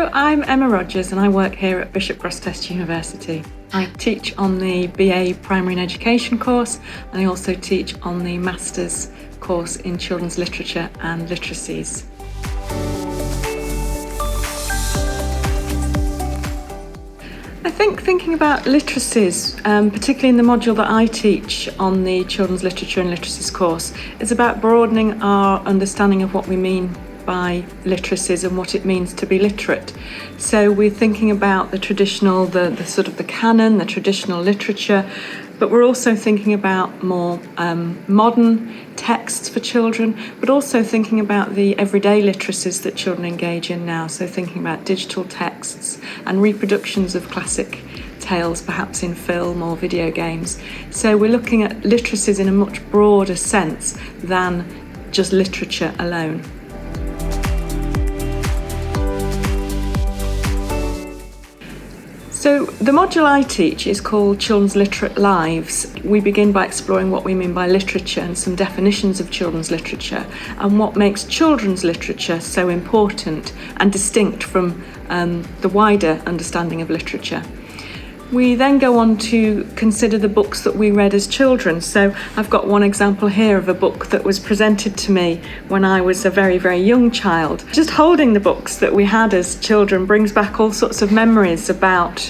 So I'm Emma Rogers and I work here at Bishop Grosseteste University. I teach on the BA Primary and Education course, and I also teach on the Master's course in Children's Literature and Literacies. I think thinking about literacies, particularly in the module that I teach on the Children's Literature and Literacies course, is about broadening our understanding of what we mean by literacies and what it means to be literate. So we're thinking about the traditional, the sort of the canon, the traditional literature, but we're also thinking about more modern texts for children, but also thinking about the everyday literacies that children engage in now. So thinking about digital texts and reproductions of classic tales, perhaps in film or video games. So we're looking at literacies in a much broader sense than just literature alone. So the module I teach is called Children's Literate Lives. We begin by exploring what we mean by literature and some definitions of children's literature and what makes children's literature so important and distinct from the wider understanding of literature. We then go on to consider the books that we read as children. So I've got one example here of a book that was presented to me when I was a very, very young child. Just holding the books that we had as children brings back all sorts of memories about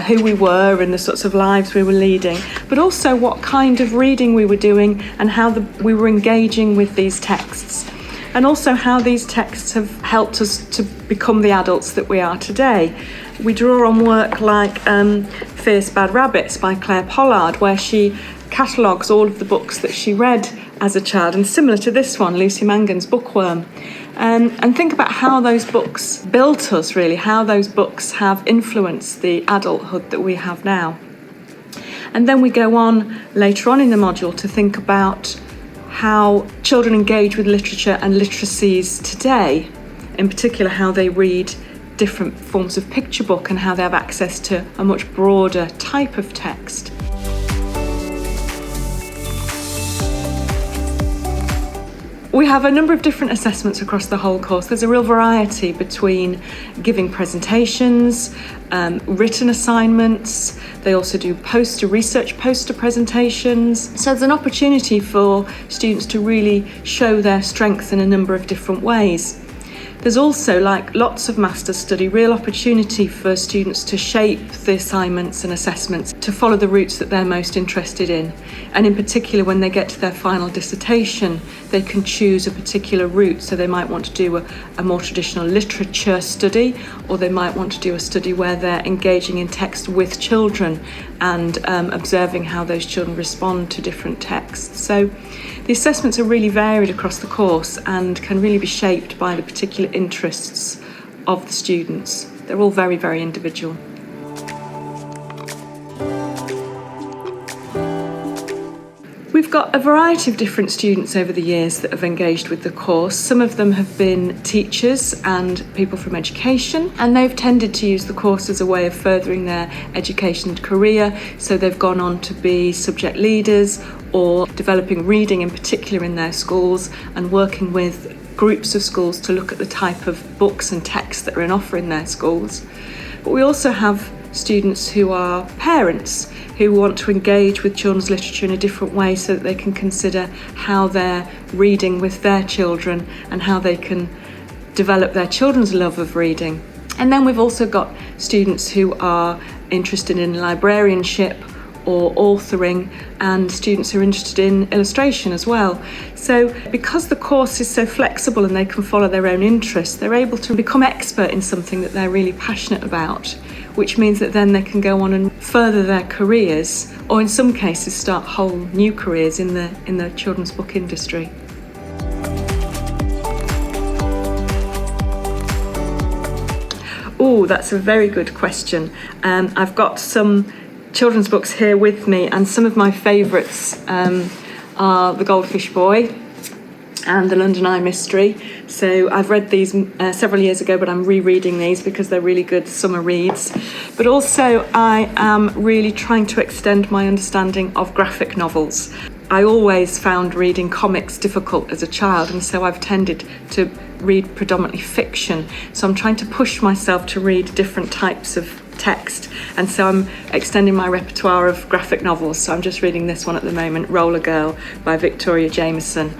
who we were and the sorts of lives we were leading, but also what kind of reading we were doing and how we were engaging with these texts. And also how these texts have helped us to become the adults that we are today. We draw on work like Fierce Bad Rabbits by Claire Pollard, where she catalogues all of the books that she read as a child, and similar to this one, Lucy Mangan's Bookworm. And think about how those books built us, really, how those books have influenced the adulthood that we have now. And then we go on later on in the module to think about how children engage with literature and literacies today, in particular how they read different forms of picture book and how they have access to a much broader type of text. We have a number of different assessments across the whole course. There's a real variety between giving presentations, written assignments. They also do research poster presentations. So there's an opportunity for students to really show their strengths in a number of different ways. There's also, like lots of master's study, real opportunity for students to shape the assignments and assessments to follow the routes that they're most interested in. And in particular, when they get to their final dissertation, they can choose a particular route. So they might want to do a more traditional literature study, or they might want to do a study where they're engaging in text with children and observing how those children respond to different texts. So the assessments are really varied across the course and can really be shaped by the particular interests of the students. They're all very, very individual. We've got a variety of different students over the years that have engaged with the course. Some of them have been teachers and people from education, and they've tended to use the course as a way of furthering their education and career. So they've gone on to be subject leaders or developing reading in particular in their schools and working with groups of schools to look at the type of books and texts that are in offer in their schools. But we also have students who are parents who want to engage with children's literature in a different way so that they can consider how they're reading with their children and how they can develop their children's love of reading. And then we've also got students who are interested in librarianship or authoring, and students who are interested in illustration as well. So because the course is so flexible and they can follow their own interests, they're able to become expert in something that they're really passionate about, which means that then they can go on and further their careers, or in some cases start whole new careers in the children's book industry. Oh, that's a very good question. I've got some children's books here with me, and some of my favourites are The Goldfish Boy and The London Eye Mystery. So I've read these several years ago, but I'm rereading these because they're really good summer reads. But also I am really trying to extend my understanding of graphic novels. I always found reading comics difficult as a child, and so I've tended to read predominantly fiction. So I'm trying to push myself to read different types of text, and so I'm extending my repertoire of graphic novels. So I'm just reading this one at the moment, Roller Girl by Victoria Jameson.